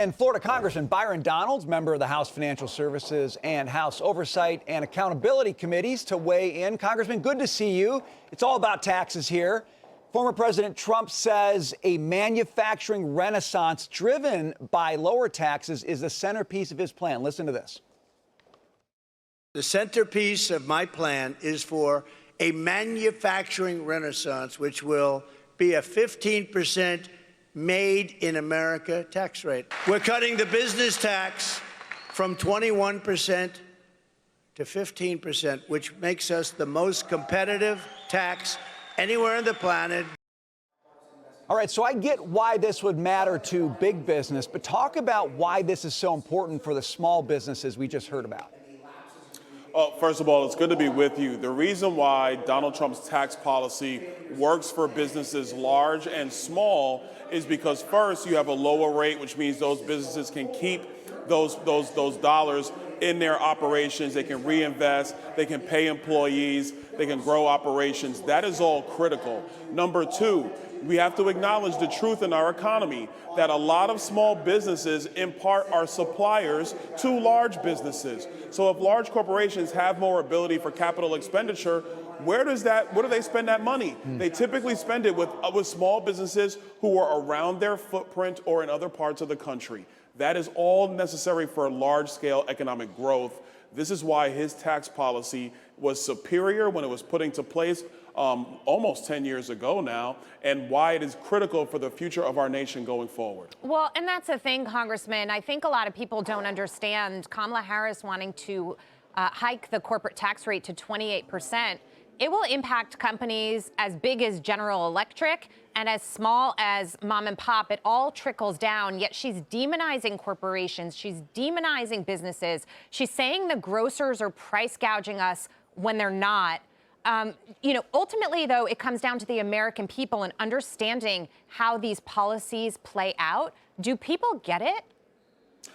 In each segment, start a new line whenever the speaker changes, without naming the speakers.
And Florida Congressman Byron Donalds, member of the House Financial Services and House Oversight and Accountability Committees, to weigh in. Congressman, good to see you. It's all about taxes here. Former President Trump says a manufacturing renaissance driven by lower taxes is the centerpiece of his plan. Listen to this.
The centerpiece of my plan is for a manufacturing renaissance, which will be a 15% made in America tax rate. We're cutting the business tax from 21% to 15%, which makes us the most competitive tax anywhere on the planet.
All right, so I get why this would matter to big business, but talk about why this is so important for the small businesses we just heard about.
First of all, it's good to be with you. The reason why Donald Trump's tax policy works for businesses large and small is because, first, you have a lower rate, which means those businesses can keep those dollars in their operations. They can reinvest, they can pay employees, they can grow operations. That is all critical. Number two, we have to acknowledge the truth in our economy that a lot of small businesses, in part, are suppliers to large businesses. So if large corporations have more ability for capital expenditure, where do they spend that money? They typically spend it with small businesses who are around their footprint or in other parts of the country. That is all necessary for large-scale economic growth. This is why his tax policy was superior when it was put into place almost 10 years ago now, and why it is critical for the future of our nation going forward.
Well, and that's the thing, Congressman. I think a lot of people don't understand Kamala Harris wanting to hike the corporate tax rate to 28%. It will impact companies as big as General Electric and as small as mom and pop. It all trickles down, yet she's demonizing corporations. She's demonizing businesses. She's saying the grocers are price gouging us when they're not. Ultimately, though, it comes down to the American people and understanding how these policies play out. Do people get it?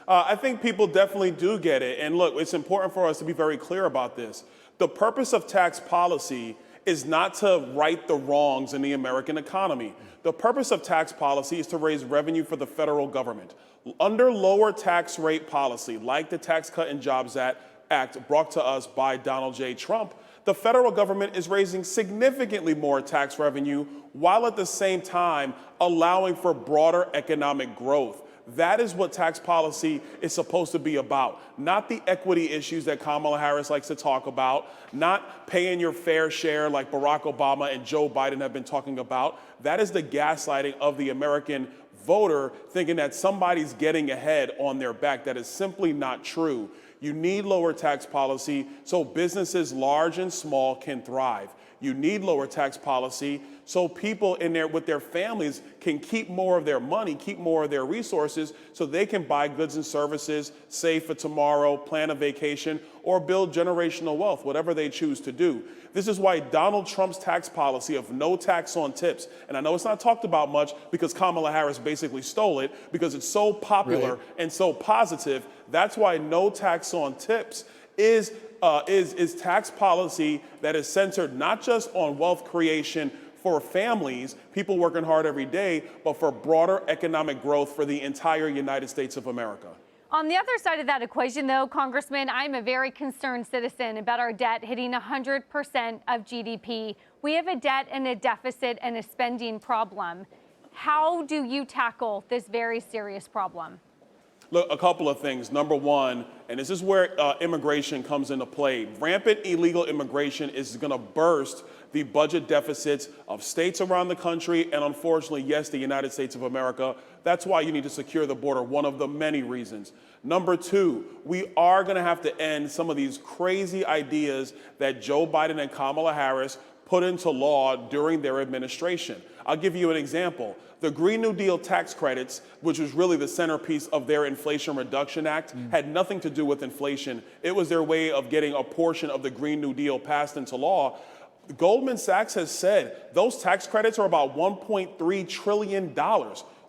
I think people definitely do get it. And look, it's important for us to be very clear about this. The purpose of tax policy is not to right the wrongs in the American economy. The purpose of tax policy is to raise revenue for the federal government. Under lower tax rate policy, like the Tax Cut and Jobs Act brought to us by Donald J. Trump, the federal government is raising significantly more tax revenue while at the same time allowing for broader economic growth. That is what tax policy is supposed to be about, not the equity issues that Kamala Harris likes to talk about, not paying your fair share like Barack Obama and Joe Biden have been talking about. That is the gaslighting of the American voter, thinking that somebody's getting ahead on their back. That is simply not true. You need lower tax policy so businesses large and small can thrive. You need lower tax policy so people in there with their families can keep more of their money, keep more of their resources, so they can buy goods and services, save for tomorrow, plan a vacation, or build generational wealth, whatever they choose to do. This is why Donald Trump's tax policy of no tax on tips, and I know it's not talked about much because Kamala Harris basically stole it because it's so popular and so positive. That's why no tax on tips is tax policy that is centered not just on wealth creation for families, people working hard every day, but for broader economic growth for the entire United States of America.
On the other side of that equation, though, Congressman, I'm a very concerned citizen about our debt hitting 100% of GDP. We have a debt and a deficit and a spending problem. How do you tackle this very serious problem?
Look, a couple of things. Number one, and this is where immigration comes into play. Rampant illegal immigration is going to burst the budget deficits of states around the country and, unfortunately, yes, the United States of America. That's why you need to secure the border, one of the many reasons. Number two, we are going to have to end some of these crazy ideas that Joe Biden and Kamala Harris put into law during their administration. I'll give you an example. The Green New Deal tax credits, which was really the centerpiece of their Inflation Reduction Act, had nothing to do with inflation. It was their way of getting a portion of the Green New Deal passed into law. Goldman Sachs has said those tax credits are about $1.3 trillion.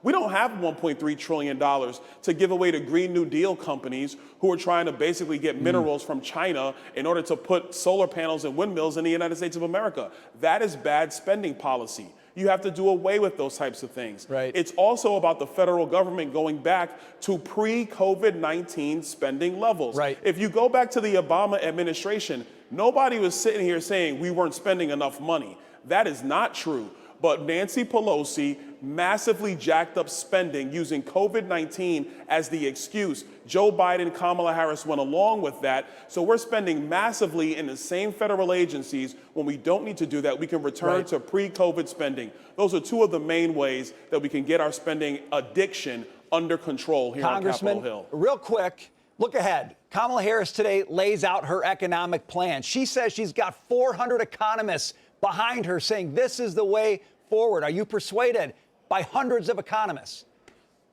We don't have $1.3 trillion to give away to Green New Deal companies who are trying to basically get minerals from China in order to put solar panels and windmills in the United States of America. That is bad spending policy. You have to do away with those types of things.
Right.
It's also about the federal government going back to pre-COVID-19 spending levels.
Right.
If you go back to the Obama administration, nobody was sitting here saying we weren't spending enough money. That is not true. But Nancy Pelosi massively jacked up spending using COVID-19 as the excuse. Joe Biden, Kamala Harris went along with that. So we're spending massively in the same federal agencies when we don't need to do that. We can return to pre-COVID spending. Those are two of the main ways that we can get our spending addiction under control here on Capitol Hill.
Real quick, look ahead. Kamala Harris today lays out her economic plan. She says she's got 400 economists behind her saying this is the way forward. Are you persuaded by hundreds of economists?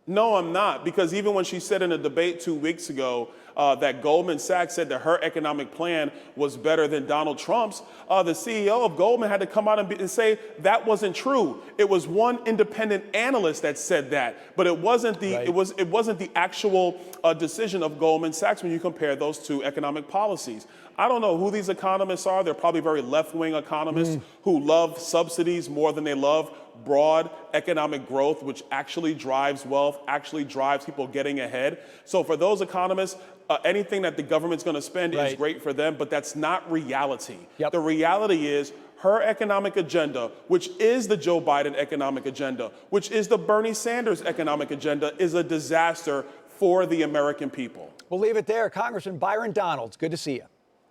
No, I'm not, because even when she said in a debate 2 weeks ago that Goldman Sachs said that her economic plan was better than Donald Trump's, the CEO of Goldman had to come out and say that wasn't true. It was one independent analyst that said that, but it wasn't the it wasn't the actual decision of Goldman Sachs when you compare those two economic policies. I don't know who these economists are. They're probably very left-wing economists who love subsidies more than they love broad economic growth, which actually drives wealth, actually drives people getting ahead. So for those economists, anything that the government's going to spend is great for them, but that's not reality. The reality is her economic agenda, which is the Joe Biden economic agenda, which is the Bernie Sanders economic agenda, is a disaster for the American people.
We'll leave it there. Congressman Byron Donalds, good to see you.